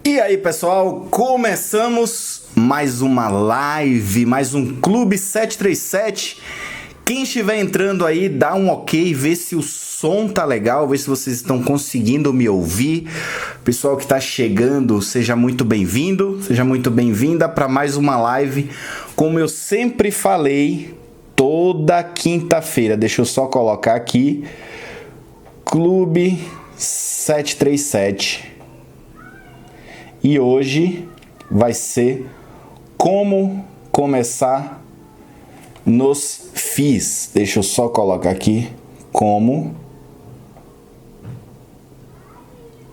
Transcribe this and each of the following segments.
E aí, pessoal, começamos mais uma live, mais um Clube 737. Quem estiver entrando aí, dá um ok, vê se o som tá legal, vê se vocês estão conseguindo me ouvir. Pessoal que está chegando, seja muito bem-vindo, seja muito bem-vinda para mais uma live. Como eu sempre falei, toda quinta-feira, deixa eu só colocar aqui, Clube 737. E hoje vai ser como começar nos FIIs. Deixa eu só colocar aqui como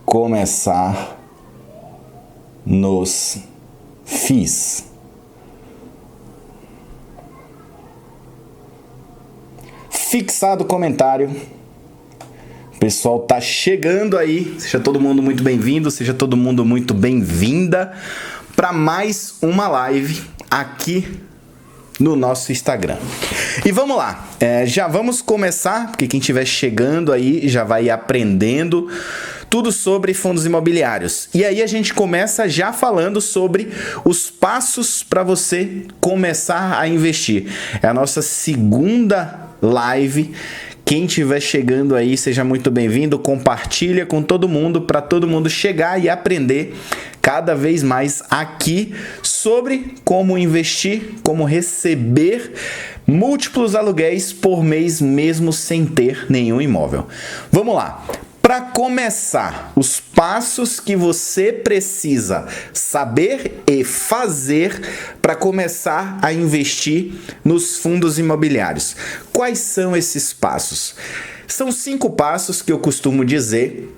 começar nos FIIs. Fixado o comentário. O pessoal tá chegando aí. Seja todo mundo muito bem-vindo, seja todo mundo muito bem-vinda para mais uma live aqui no nosso Instagram. E vamos lá, já vamos começar, porque quem estiver chegando aí já vai aprendendo tudo sobre fundos imobiliários. E aí a gente começa já falando sobre os passos para você começar a investir. É a nossa segunda live. Quem estiver chegando aí, seja muito bem-vindo, compartilha com todo mundo, para todo mundo chegar e aprender cada vez mais aqui sobre como investir, como receber múltiplos aluguéis por mês, mesmo sem ter nenhum imóvel. Vamos lá. Para começar, os passos que você precisa saber e fazer para começar a investir nos fundos imobiliários. Quais são esses passos? São 5 passos que eu costumo dizer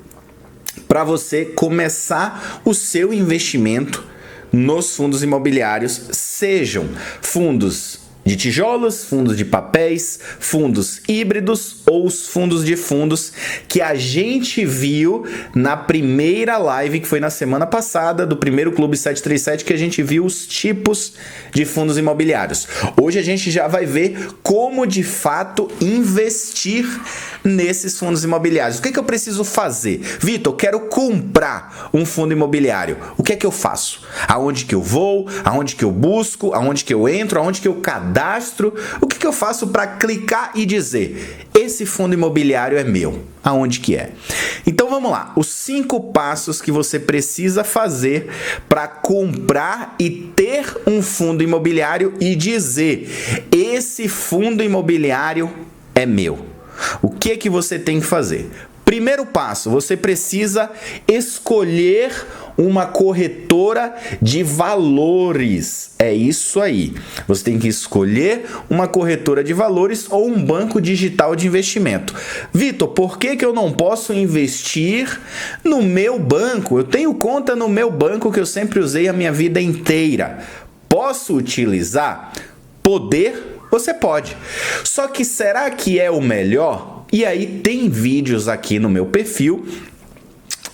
para você começar o seu investimento nos fundos imobiliários, sejam fundos de tijolos, fundos de papéis, fundos híbridos ou os fundos de fundos que a gente viu na primeira live, que foi na semana passada, do primeiro Clube 737, que a gente viu os tipos de fundos imobiliários. Hoje a gente já vai ver como de fato investir nesses fundos imobiliários. O que é que eu preciso fazer? Vitor, eu quero comprar um fundo imobiliário. O que é que eu faço? Aonde que eu vou? Aonde que eu busco? Aonde que eu entro? Aonde que eu cadastro? O que eu faço para clicar e dizer, esse fundo imobiliário é meu? Aonde que é? Então vamos lá, os 5 passos que você precisa fazer para comprar e ter um fundo imobiliário e dizer, esse fundo imobiliário é meu. O que você tem que fazer? Primeiro passo, você precisa escolher uma corretora de valores. É isso aí. Você tem que escolher uma corretora de valores ou um banco digital de investimento. Vitor, por que eu não posso investir no meu banco? Eu tenho conta no meu banco que eu sempre usei a minha vida inteira. Posso utilizar? Poder? Você pode. Só que será que é o melhor? E aí tem vídeos aqui no meu perfil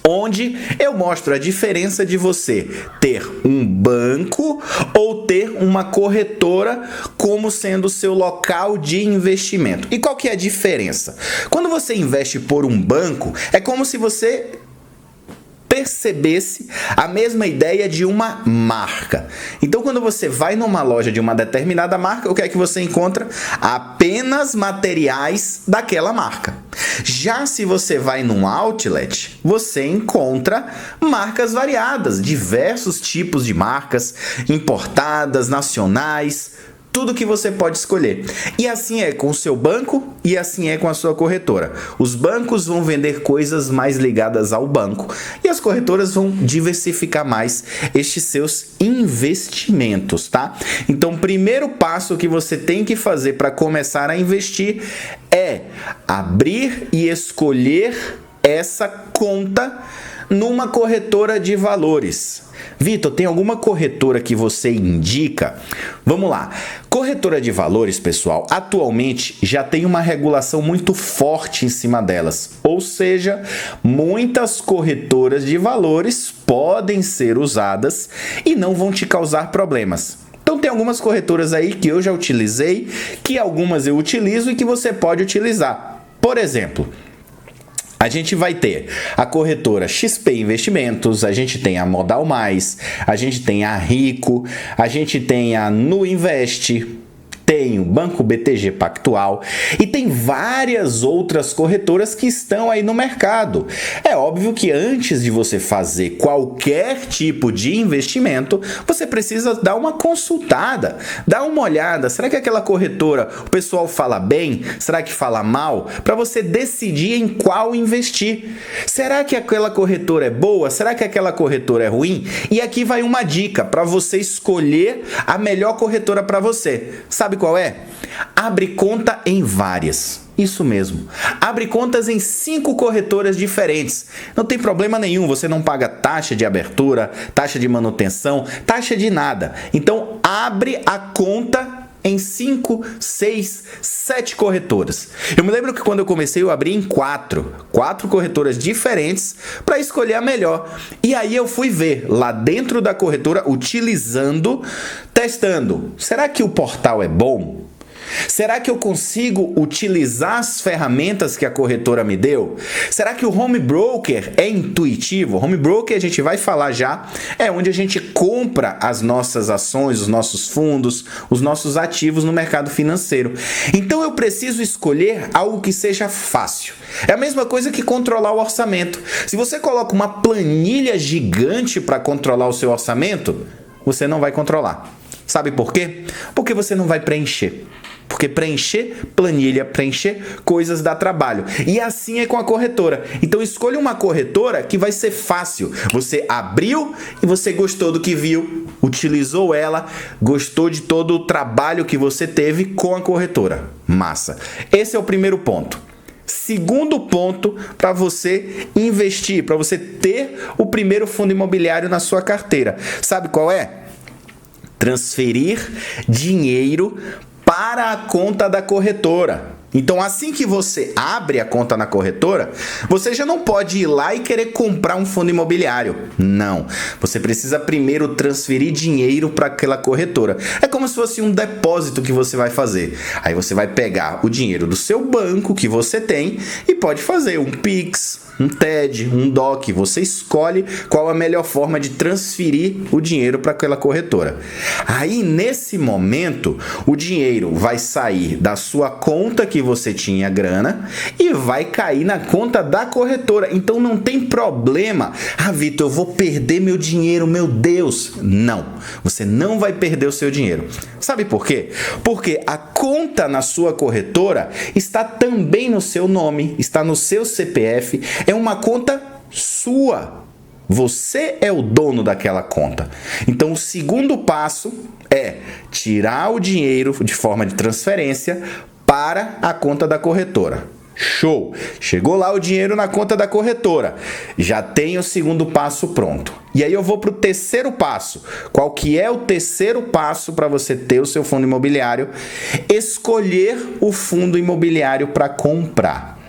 onde eu mostro a diferença de você ter um banco ou ter uma corretora como sendo o seu local de investimento. E qual que é a diferença? Quando você investe por um banco, é como se você percebesse a mesma ideia de uma marca. Então, quando você vai numa loja de uma determinada marca, o que é que você encontra? Apenas materiais daquela marca. Já se você vai num outlet, você encontra marcas variadas, diversos tipos de marcas, importadas, nacionais, tudo que você pode escolher. E assim é com o seu banco e assim é com a sua corretora. Os bancos vão vender coisas mais ligadas ao banco e as corretoras vão diversificar mais estes seus investimentos, tá? Então, o primeiro passo que você tem que fazer para começar a investir é abrir e escolher essa conta numa corretora de valores. Vitor, tem alguma corretora que você indica? Vamos lá. Corretora de valores, pessoal, atualmente já tem uma regulação muito forte em cima delas. Ou seja, muitas corretoras de valores podem ser usadas e não vão te causar problemas. Então tem algumas corretoras aí que eu já utilizei, que algumas eu utilizo e que você pode utilizar. Por exemplo, A gente vai ter a corretora XP Investimentos, a gente tem a Modal Mais, a gente tem a Rico, a gente tem a Nuinvest, tem o Banco BTG Pactual e tem várias outras corretoras que estão aí no mercado. É óbvio que antes de você fazer qualquer tipo de investimento, você precisa dar uma consultada, dar uma olhada. Será que aquela corretora, o pessoal fala bem? Será que fala mal? Para você decidir em qual investir. Será que aquela corretora é boa? Será que aquela corretora é ruim? E aqui vai uma dica para você escolher a melhor corretora para você. Sabe qual é? Abre conta em várias. Isso mesmo. Abre contas em 5 corretoras diferentes. Não tem problema nenhum, você não paga taxa de abertura, taxa de manutenção, taxa de nada. Então, abre a conta em 5, 6, 7 corretoras. Eu me lembro que quando eu comecei eu abri em 4 corretoras diferentes para escolher a melhor. E aí eu fui ver lá dentro da corretora, utilizando, testando. Será que o portal é bom? Será que eu consigo utilizar as ferramentas que a corretora me deu? Será que o home broker é intuitivo? Home broker, a gente vai falar já, é onde a gente compra as nossas ações, os nossos fundos, os nossos ativos no mercado financeiro. Então eu preciso escolher algo que seja fácil. É a mesma coisa que controlar o orçamento. Se você coloca uma planilha gigante para controlar o seu orçamento, você não vai controlar. Sabe por quê? Porque você não vai preencher. Porque preencher planilha, preencher coisas dá trabalho. E assim é com a corretora. Então escolha uma corretora que vai ser fácil. Você abriu e você gostou do que viu, utilizou ela, gostou de todo o trabalho que você teve com a corretora. Massa. Esse é o primeiro ponto. Segundo ponto para você investir, para você ter o primeiro fundo imobiliário na sua carteira. Sabe qual é? Transferir dinheiro para a conta da corretora. Então, assim que você abre a conta na corretora, você já não pode ir lá e querer comprar um fundo imobiliário. Não. Você precisa primeiro transferir dinheiro para aquela corretora. É como se fosse um depósito que você vai fazer. Aí você vai pegar o dinheiro do seu banco que você tem e pode fazer um Pix, um TED, um DOC. Você escolhe qual a melhor forma de transferir o dinheiro para aquela corretora. Aí, nesse momento, o dinheiro vai sair da sua conta que você tinha grana e vai cair na conta da corretora. Então, não tem problema. Ah, Vitor, eu vou perder meu dinheiro, meu Deus. Não, você não vai perder o seu dinheiro. Sabe por quê? Porque a conta na sua corretora está também no seu nome, está no seu CPF, é uma conta sua. Você é o dono daquela conta. Então, o segundo passo é tirar o dinheiro de forma de transferência para a conta da corretora. Show! Chegou lá o dinheiro na conta da corretora. Já tem o segundo passo pronto. E aí eu vou para o terceiro passo. Qual que é o terceiro passo para você ter o seu fundo imobiliário? Escolher o fundo imobiliário para comprar.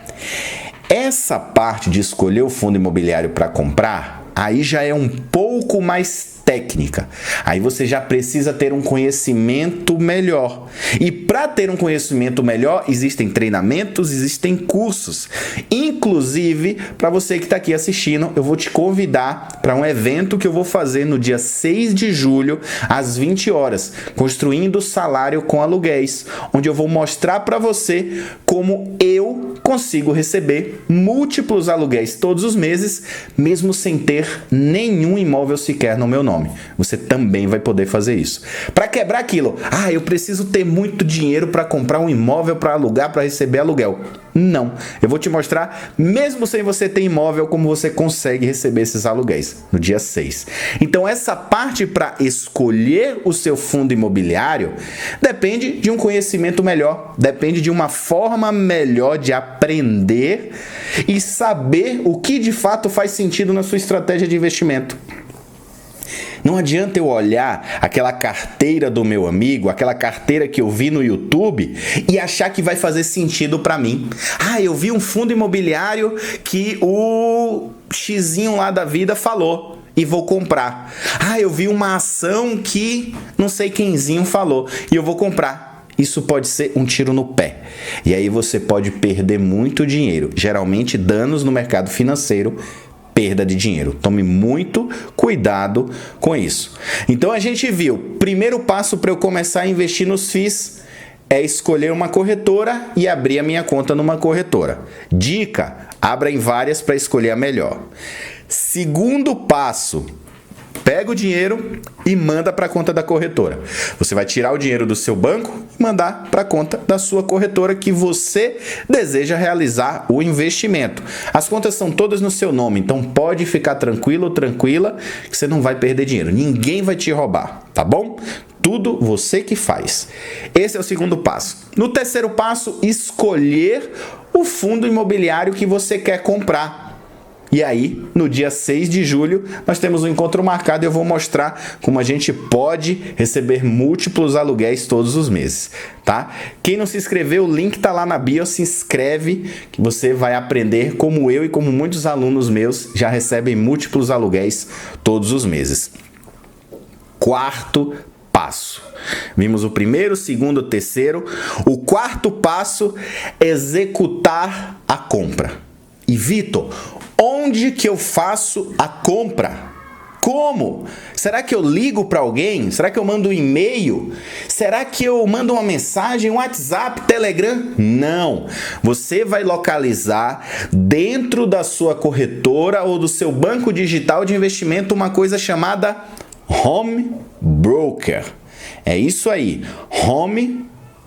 Essa parte de escolher o fundo imobiliário para comprar, aí já é um pouco mais técnica. Aí você já precisa ter um conhecimento melhor. E para ter um conhecimento melhor, existem treinamentos, existem cursos. Inclusive, para você que está aqui assistindo, eu vou te convidar para um evento que eu vou fazer no dia 6 de julho, às 20 horas, Construindo Salário com Aluguéis, onde eu vou mostrar para você como eu consigo receber múltiplos aluguéis todos os meses, mesmo sem ter nenhum imóvel sequer no meu nome. Você também vai poder fazer isso. Para quebrar aquilo, eu preciso ter muito dinheiro para comprar um imóvel para alugar, para receber aluguel. Não. Eu vou te mostrar, mesmo sem você ter imóvel, como você consegue receber esses aluguéis no dia 6. Então, essa parte para escolher o seu fundo imobiliário depende de um conhecimento melhor, depende de uma forma melhor de aprender e saber o que de fato faz sentido na sua estratégia de investimento. Não adianta eu olhar aquela carteira do meu amigo, aquela carteira que eu vi no YouTube e achar que vai fazer sentido para mim. Eu vi um fundo imobiliário que o xizinho lá da vida falou e vou comprar. Eu vi uma ação que não sei quemzinho falou e eu vou comprar. isso pode ser um tiro no pé. E aí você pode perder muito dinheiro. Geralmente, danos no mercado financeiro, perda de dinheiro. Tome muito cuidado com isso. Então a gente viu, primeiro passo para eu começar a investir nos FIIs é escolher uma corretora e abrir a minha conta numa corretora. Dica, abra em várias para escolher a melhor. Segundo passo, pega o dinheiro e manda para a conta da corretora. Você vai tirar o dinheiro do seu banco e mandar para a conta da sua corretora que você deseja realizar o investimento. As contas são todas no seu nome, então pode ficar tranquilo ou tranquila que você não vai perder dinheiro. Ninguém vai te roubar, tá bom? Tudo você que faz. Esse é o segundo passo. No terceiro passo, escolher o fundo imobiliário que você quer comprar. E aí, no dia 6 de julho, nós temos um encontro marcado e eu vou mostrar como a gente pode receber múltiplos aluguéis todos os meses, tá? Quem não se inscreveu, o link tá lá na bio, se inscreve que você vai aprender como eu e como muitos alunos meus já recebem múltiplos aluguéis todos os meses. Quarto passo. Vimos o primeiro, o segundo, o terceiro. O quarto passo, executar a compra. E Vitor, onde que eu faço a compra? Como? Será que eu ligo para alguém? Será que eu mando um e-mail? Será que eu mando uma mensagem, um WhatsApp, Telegram? Não. Você vai localizar dentro da sua corretora ou do seu banco digital de investimento uma coisa chamada Home Broker. É isso aí, Home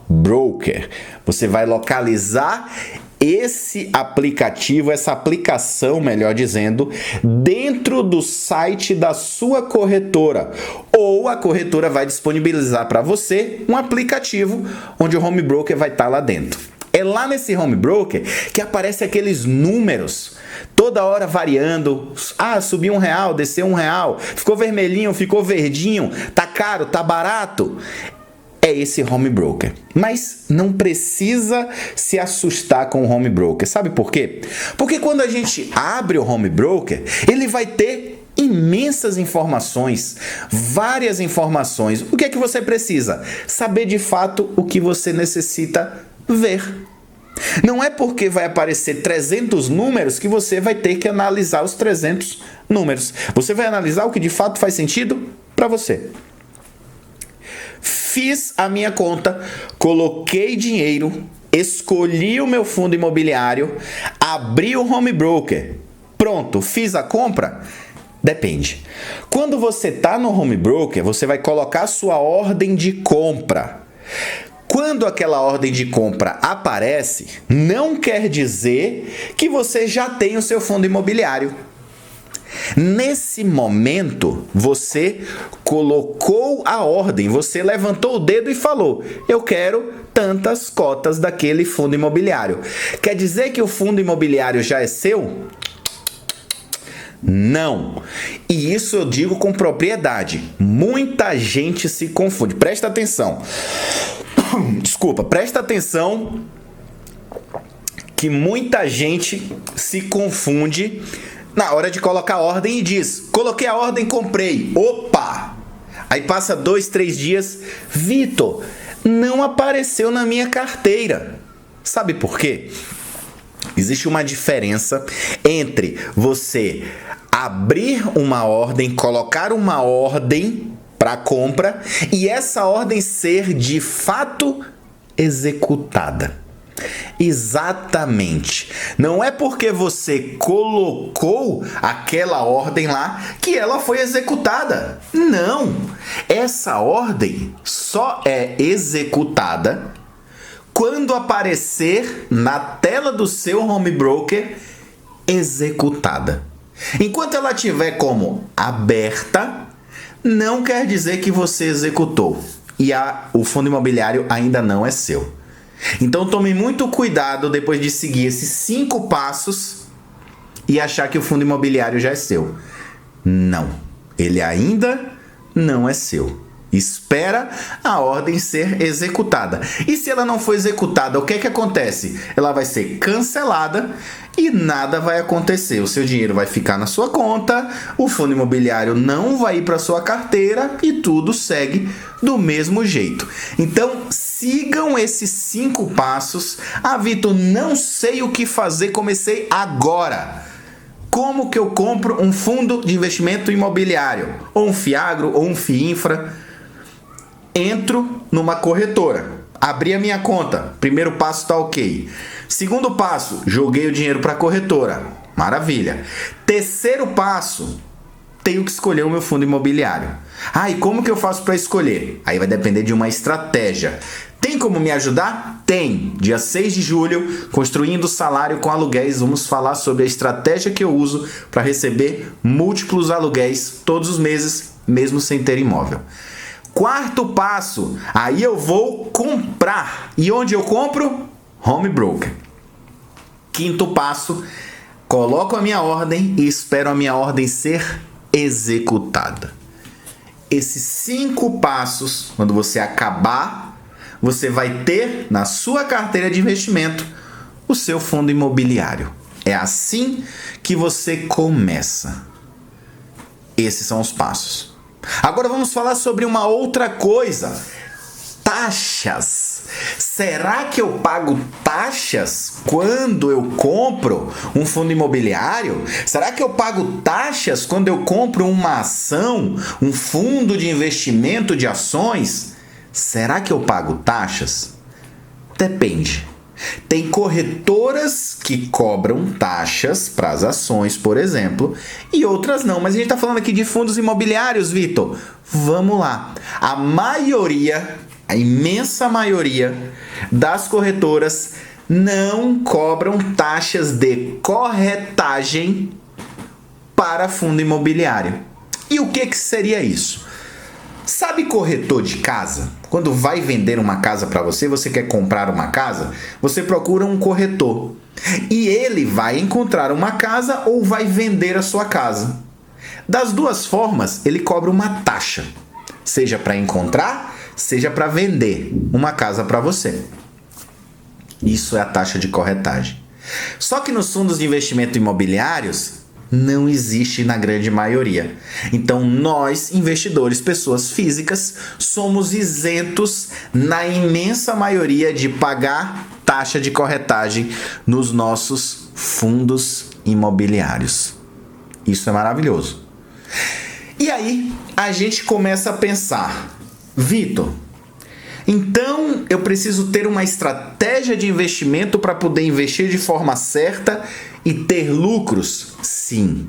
Broker. Você vai localizar esse aplicativo, essa aplicação, melhor dizendo, dentro do site da sua corretora. Ou a corretora vai disponibilizar para você um aplicativo onde o Home Broker vai estar lá dentro. É lá nesse Home Broker que aparece aqueles números, toda hora variando. Ah, subiu R$1, desceu R$1, ficou vermelhinho, ficou verdinho, tá caro, tá barato. É esse Home Broker. Mas não precisa se assustar com o Home Broker. Sabe por quê? Porque quando a gente abre o Home Broker, ele vai ter imensas informações, várias informações. O que é que você precisa? Saber de fato o que você necessita ver. Não é porque vai aparecer 300 números que você vai ter que analisar os 300 números. Você vai analisar o que de fato faz sentido para você. Fiz a minha conta, coloquei dinheiro, escolhi o meu fundo imobiliário, abri o Home Broker. Pronto, fiz a compra? Depende. Quando você está no Home Broker, você vai colocar a sua ordem de compra. Quando aquela ordem de compra aparece, não quer dizer que você já tem o seu fundo imobiliário. Nesse momento, você colocou a ordem, você levantou o dedo e falou: eu quero tantas cotas daquele fundo imobiliário. Quer dizer que o fundo imobiliário já é seu? Não. E isso eu digo com propriedade. Muita gente se confunde. Presta atenção. Desculpa, presta atenção que muita gente se confunde na hora de colocar a ordem e diz: coloquei a ordem, comprei. Opa! Aí passa 2, 3 dias. Vitor, não apareceu na minha carteira. Sabe por quê? Existe uma diferença entre você abrir uma ordem, colocar uma ordem para compra e essa ordem ser de fato executada. Exatamente. Não é porque você colocou aquela ordem lá que ela foi executada. Não. Essa ordem só é executada quando aparecer na tela do seu Home Broker executada. Enquanto ela estiver como aberta, não quer dizer que você executou e o fundo imobiliário ainda não é seu. Então tome muito cuidado depois de seguir esses 5 passos e achar que o fundo imobiliário já é seu. Não, ele ainda não é seu. Espera a ordem ser executada. E se ela não for executada, o que é que acontece? Ela vai ser cancelada e nada vai acontecer. O seu dinheiro vai ficar na sua conta, o fundo imobiliário não vai ir para sua carteira e tudo segue do mesmo jeito. Então, sigam esses 5 passos. Ah, Vitor, não sei o que fazer, comecei agora. Como que eu compro um fundo de investimento imobiliário? Ou um Fiagro, ou um FIINFRA? Entro numa corretora. Abri a minha conta. Primeiro passo está ok. Segundo passo, joguei o dinheiro para a corretora. Maravilha. Terceiro passo, tenho que escolher o meu fundo imobiliário. Ah, e como que eu faço para escolher? Aí vai depender de uma estratégia. Tem como me ajudar? Tem. Dia 6 de julho, Construindo Salário com Aluguéis, vamos falar sobre a estratégia que eu uso para receber múltiplos aluguéis todos os meses, mesmo sem ter imóvel. Quarto passo, aí eu vou comprar. E onde eu compro? Home Broker. Quinto passo, coloco a minha ordem e espero a minha ordem ser executada. Esses 5 passos, quando você acabar, você vai ter na sua carteira de investimento o seu fundo imobiliário. É assim que você começa. Esses são os passos. Agora vamos falar sobre uma outra coisa. Taxas. Será que eu pago taxas quando eu compro um fundo imobiliário? Será que eu pago taxas quando eu compro uma ação, um fundo de investimento de ações? Será que eu pago taxas? Depende. Tem corretoras que cobram taxas para as ações, por exemplo, e outras não. Mas a gente está falando aqui de fundos imobiliários, Vitor. Vamos lá. A imensa maioria das corretoras não cobram taxas de corretagem para fundo imobiliário. E o que seria isso? Sabe corretor de casa? Quando vai vender uma casa para você, você quer comprar uma casa, você procura um corretor. E ele vai encontrar uma casa ou vai vender a sua casa. Das duas formas, ele cobra uma taxa. Seja para encontrar, seja para vender uma casa para você. Isso é a taxa de corretagem. Só que nos fundos de investimento imobiliários, não existe na grande maioria. Então, nós, investidores, pessoas físicas, somos isentos, na imensa maioria, de pagar taxa de corretagem nos nossos fundos imobiliários. Isso é maravilhoso. E aí, a gente começa a pensar, Vitor, então eu preciso ter uma estratégia de investimento para poder investir de forma certa e ter lucros? Sim,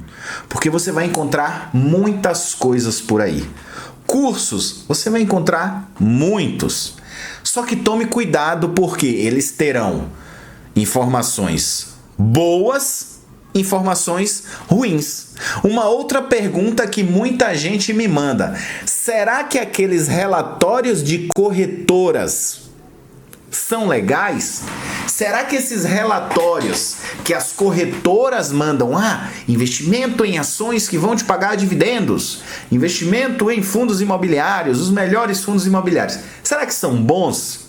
porque você vai encontrar muitas coisas por aí. Cursos, você vai encontrar muitos. Só que tome cuidado, porque eles terão informações boas, informações ruins. Uma outra pergunta que muita gente me manda: será que aqueles relatórios de corretoras são legais? Será que esses relatórios que as corretoras mandam, investimento em ações que vão te pagar dividendos, investimento em fundos imobiliários, os melhores fundos imobiliários, será que são bons?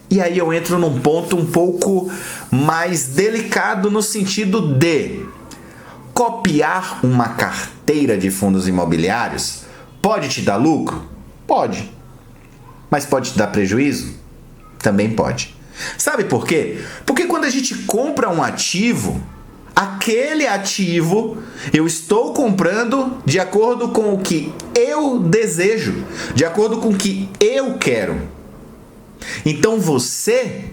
E aí eu entro num ponto um pouco mais delicado, no sentido de copiar uma carteira de fundos imobiliários pode te dar lucro? Pode. Mas pode te dar prejuízo? Também pode. Sabe por quê? Porque quando a gente compra um ativo, aquele ativo eu estou comprando de acordo com o que eu desejo, de acordo com o que eu quero. Então você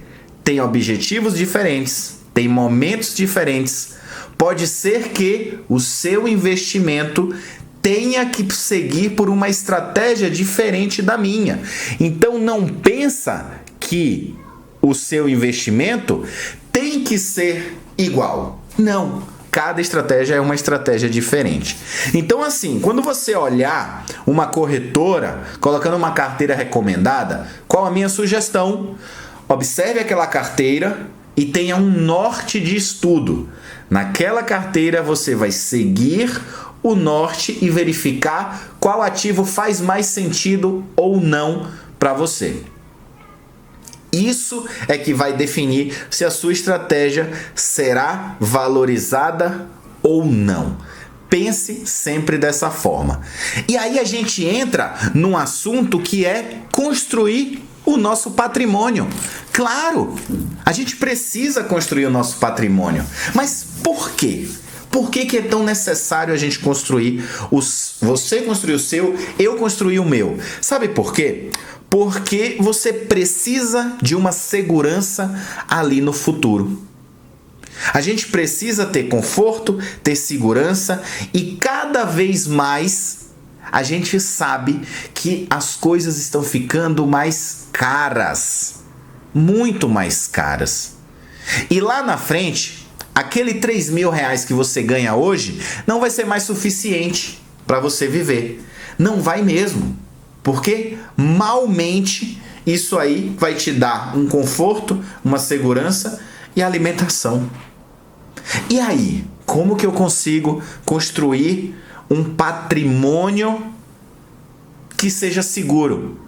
tem objetivos diferentes, tem momentos diferentes. Pode ser que o seu investimento tenha que seguir por uma estratégia diferente da minha. Então não pensa que o seu investimento tem que ser igual. Não. Cada estratégia é uma estratégia diferente. Então, assim, quando você olhar uma corretora colocando uma carteira recomendada, qual a minha sugestão? Observe aquela carteira e tenha um norte de estudo. Naquela carteira você vai seguir o norte e verificar qual ativo faz mais sentido ou não para você. Isso é que vai definir se a sua estratégia será valorizada ou não. Pense sempre dessa forma. E aí a gente entra num assunto que é construir o nosso patrimônio. Claro, a gente precisa construir o nosso patrimônio. Mas por quê? Por que é tão necessário a gente construir você construir o seu, eu construir o meu? Sabe por quê? Porque você precisa de uma segurança ali no futuro. A gente precisa ter conforto, ter segurança e cada vez mais a gente sabe que as coisas estão ficando mais caras, muito mais caras. E lá na frente, aquele 3 mil reais que você ganha hoje não vai ser mais suficiente para você viver. Não vai mesmo, porque malmente isso aí vai te dar um conforto, uma segurança e alimentação. E aí, como que eu consigo construir um patrimônio que seja seguro?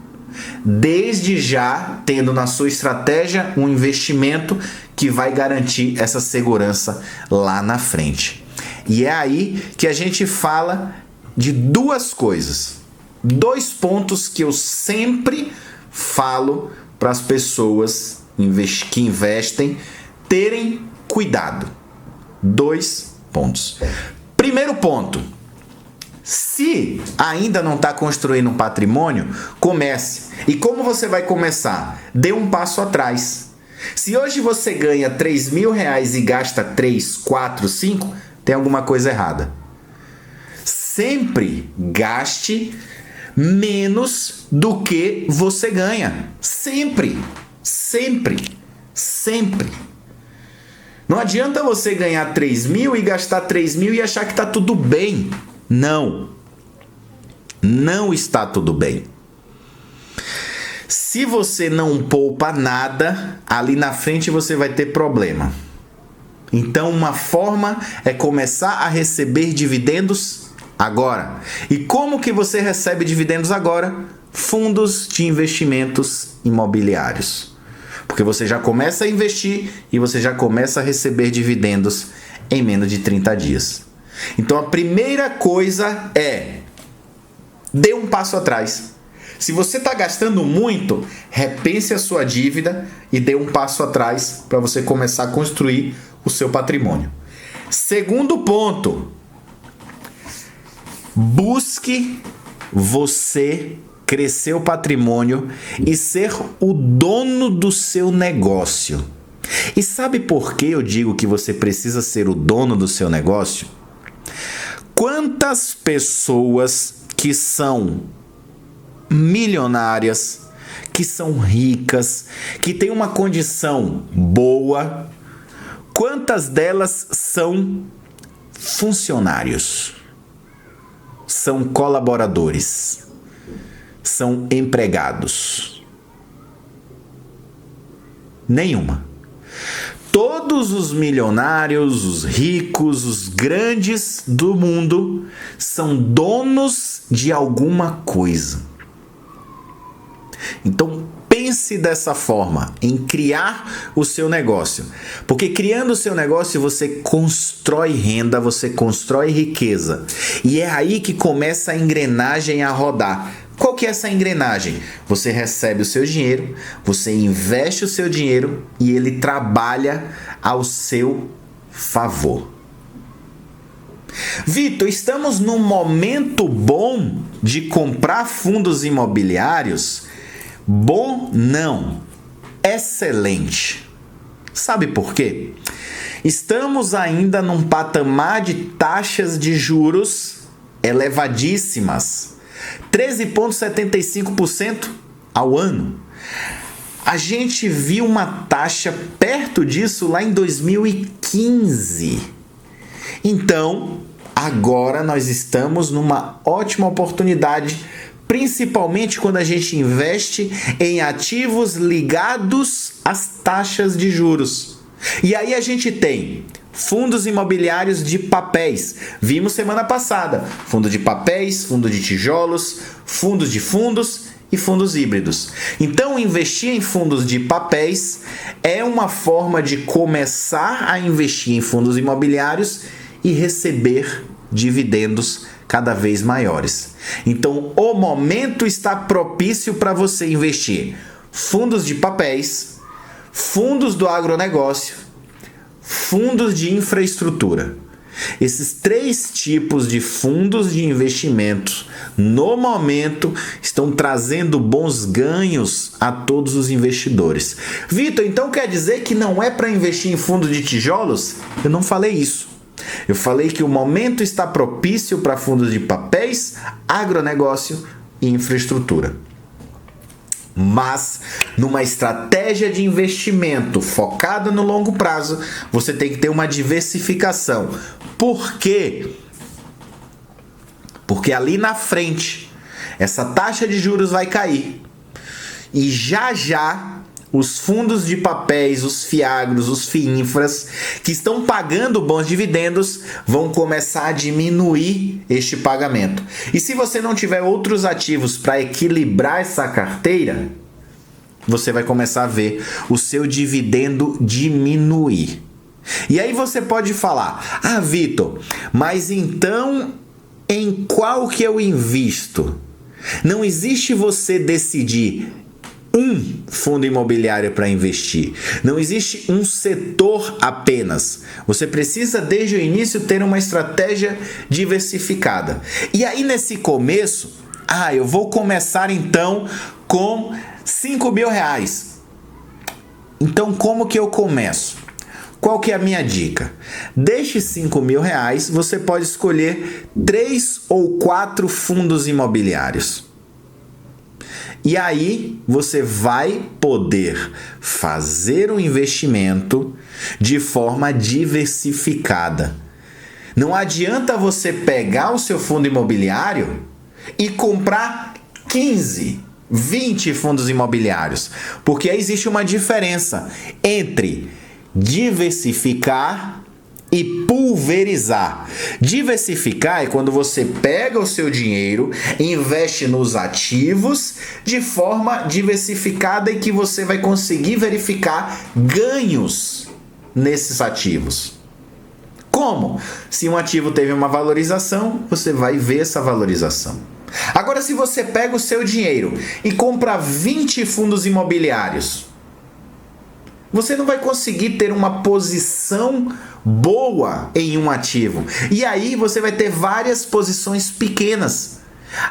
Desde já tendo na sua estratégia um investimento que vai garantir essa segurança lá na frente. E é aí que a gente fala de duas coisas. 2 pontos que eu sempre falo para as pessoas que investem terem cuidado. 2 pontos. Primeiro ponto. Se ainda não está construindo um patrimônio, comece. E como você vai começar? Dê um passo atrás. Se hoje você ganha 3 mil reais e gasta 3, 4, 5, tem alguma coisa errada. Sempre gaste menos do que você ganha. Sempre. Sempre. Sempre. Não adianta você ganhar 3 mil e gastar 3 mil e achar que está tudo bem. Não. Não está tudo bem. Se você não poupa nada, ali na frente você vai ter problema. Então, uma forma é começar a receber dividendos agora. E como que você recebe dividendos agora? Fundos de investimentos imobiliários. Porque você já começa a investir e você já começa a receber dividendos em menos de 30 dias. Então a primeira coisa é: dê um passo atrás. Se você está gastando muito, repense a sua dívida e dê um passo atrás para você começar a construir o seu patrimônio. Segundo ponto: busque você crescer o patrimônio e ser o dono do seu negócio. E sabe por que eu digo que você precisa ser o dono do seu negócio? Quantas pessoas que são milionárias, que são ricas, que têm uma condição boa, quantas delas são funcionários? São colaboradores? São empregados? Nenhuma. Todos os milionários, os ricos, os grandes do mundo são donos de alguma coisa. Então pense dessa forma, em criar o seu negócio. Porque criando o seu negócio você constrói renda, você constrói riqueza. E é aí que começa a engrenagem a rodar. Qual que é essa engrenagem? Você recebe o seu dinheiro, você investe o seu dinheiro e ele trabalha ao seu favor. Vitor, estamos num momento bom de comprar fundos imobiliários? Bom, não. Excelente. Sabe por quê? Estamos ainda num patamar de taxas de juros elevadíssimas. 13,75% ao ano. A gente viu uma taxa perto disso lá em 2015. Então, agora nós estamos numa ótima oportunidade, principalmente quando a gente investe em ativos ligados às taxas de juros. E aí a gente tem fundos imobiliários de papéis. Vimos semana passada. Fundo de papéis, fundo de tijolos, fundos de fundos e fundos híbridos. Então, investir em fundos de papéis é uma forma de começar a investir em fundos imobiliários e receber dividendos cada vez maiores. Então, o momento está propício para você investir fundos de papéis, fundos do agronegócio, fundos de infraestrutura. Esses 3 tipos de fundos de investimento, no momento, estão trazendo bons ganhos a todos os investidores. Vitor, então quer dizer que não é para investir em fundo de tijolos? Eu não falei isso. Eu falei que o momento está propício para fundos de papéis, agronegócio e infraestrutura. Mas, numa estratégia de investimento focada no longo prazo, você tem que ter uma diversificação. Por quê? Porque ali na frente, essa taxa de juros vai cair. E já os fundos de papéis, os fiagros, os FIINFRAs, que estão pagando bons dividendos, vão começar a diminuir este pagamento. E se você não tiver outros ativos para equilibrar essa carteira, você vai começar a ver o seu dividendo diminuir. E aí você pode falar, Vitor, mas então em qual que eu invisto? Não existe você decidir um fundo imobiliário para investir. Não existe um setor apenas. Você precisa, desde o início, ter uma estratégia diversificada. E aí, nesse começo, eu vou começar então com R$5.000. Então, como que eu começo? Qual que é a minha dica? Destes R$5.000, você pode escolher 3 ou 4 fundos imobiliários. E aí você vai poder fazer um investimento de forma diversificada. Não adianta você pegar o seu fundo imobiliário e comprar 15, 20 fundos imobiliários, porque aí existe uma diferença entre diversificar e pulverizar. Diversificar é quando você pega o seu dinheiro, investe nos ativos de forma diversificada e que você vai conseguir verificar ganhos nesses ativos. Como? Se um ativo teve uma valorização, você vai ver essa valorização. Agora, se você pega o seu dinheiro e compra 20 fundos imobiliários, você não vai conseguir ter uma posição boa em um ativo. E aí você vai ter várias posições pequenas.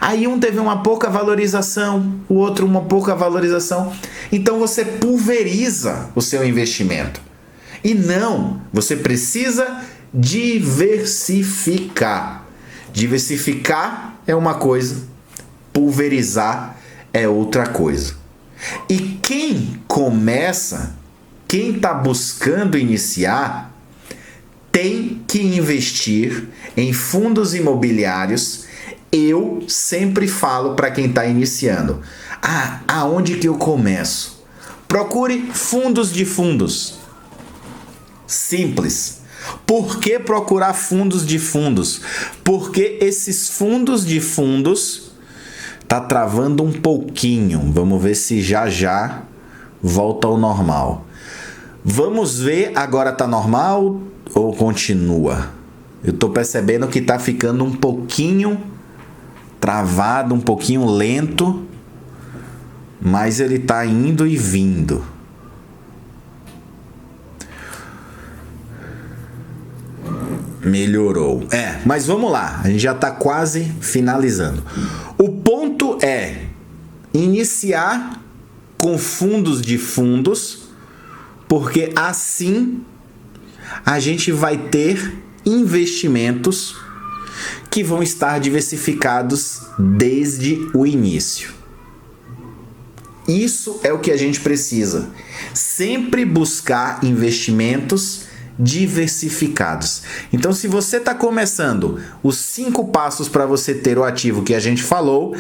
Aí um teve uma pouca valorização, o outro uma pouca valorização. Então você pulveriza o seu investimento. E não, você precisa diversificar. Diversificar é uma coisa, pulverizar é outra coisa. E quem está buscando iniciar, tem que investir em fundos imobiliários. Eu sempre falo para quem está iniciando, aonde que eu começo? Procure fundos de fundos. Simples. Por que procurar fundos de fundos? Porque esses fundos de fundos tá travando um pouquinho. Vamos ver se já volta ao normal. Vamos ver, agora tá normal ou continua? Eu tô percebendo que tá ficando um pouquinho travado, um pouquinho lento, mas ele tá indo e vindo. Melhorou. Mas vamos lá, a gente já tá quase finalizando. O ponto é iniciar com fundos de fundos, porque assim a gente vai ter investimentos que vão estar diversificados desde o início. Isso é o que a gente precisa. Sempre buscar investimentos diversificados. Então, se você está começando, os 5 passos para você ter o ativo que a gente falou: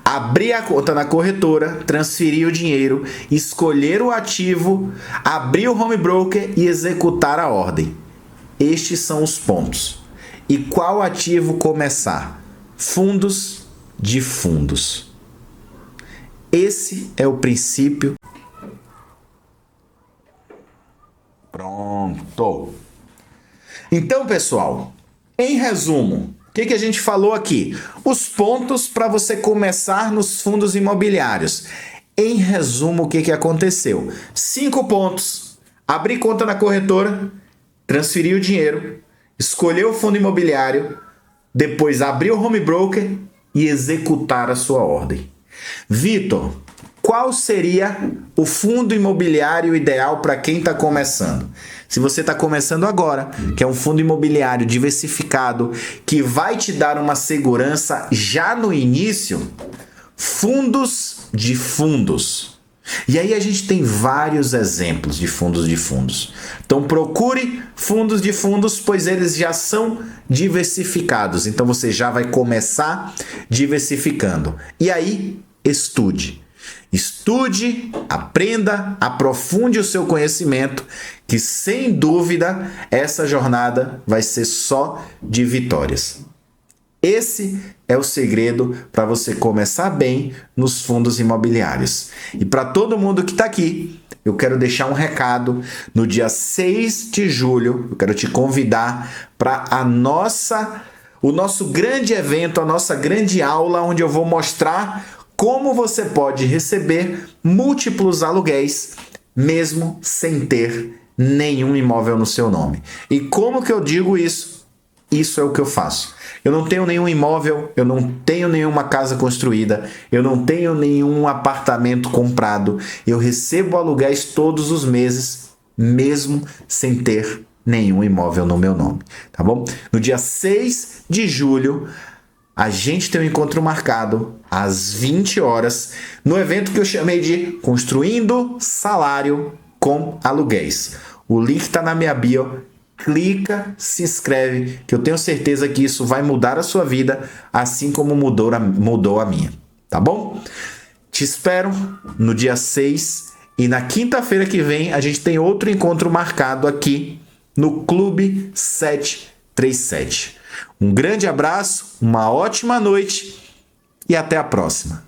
abrir a conta na corretora, transferir o dinheiro, escolher o ativo, abrir o home broker e executar a ordem. Estes são os pontos. E qual ativo começar? Fundos de fundos. Esse é o princípio. Pronto. Então, pessoal, em resumo, o que a gente falou aqui? Os pontos para você começar nos fundos imobiliários. Em resumo, o que aconteceu? 5 pontos. Abrir conta na corretora, transferir o dinheiro, escolher o fundo imobiliário, depois abrir o home broker e executar a sua ordem. Vitor, qual seria o fundo imobiliário ideal para quem está começando? Se você está começando agora, que é um fundo imobiliário diversificado, que vai te dar uma segurança já no início, fundos de fundos. E aí a gente tem vários exemplos de fundos de fundos. Então procure fundos de fundos, pois eles já são diversificados. Então você já vai começar diversificando. E aí, estude. Estude, aprenda, aprofunde o seu conhecimento, que sem dúvida essa jornada vai ser só de vitórias. Esse é o segredo para você começar bem nos fundos imobiliários. E para todo mundo que está aqui, eu quero deixar um recado. No dia 6 de julho, eu quero te convidar para o nosso grande evento, a nossa grande aula, onde eu vou mostrar como você pode receber múltiplos aluguéis, mesmo sem ter nenhum imóvel no seu nome. E como que eu digo isso? Isso é o que eu faço. Eu não tenho nenhum imóvel, eu não tenho nenhuma casa construída, eu não tenho nenhum apartamento comprado. Eu recebo aluguéis todos os meses, mesmo sem ter nenhum imóvel no meu nome, tá bom? No dia 6 de julho, a gente tem um encontro marcado às 20 horas no evento que eu chamei de Construindo Salário com Aluguéis. O link está na minha bio. Clica, se inscreve, que eu tenho certeza que isso vai mudar a sua vida, assim como mudou a minha, tá bom? Te espero no dia 6 e na quinta-feira que vem a gente tem outro encontro marcado aqui no Clube 737. Um grande abraço, uma ótima noite e até a próxima.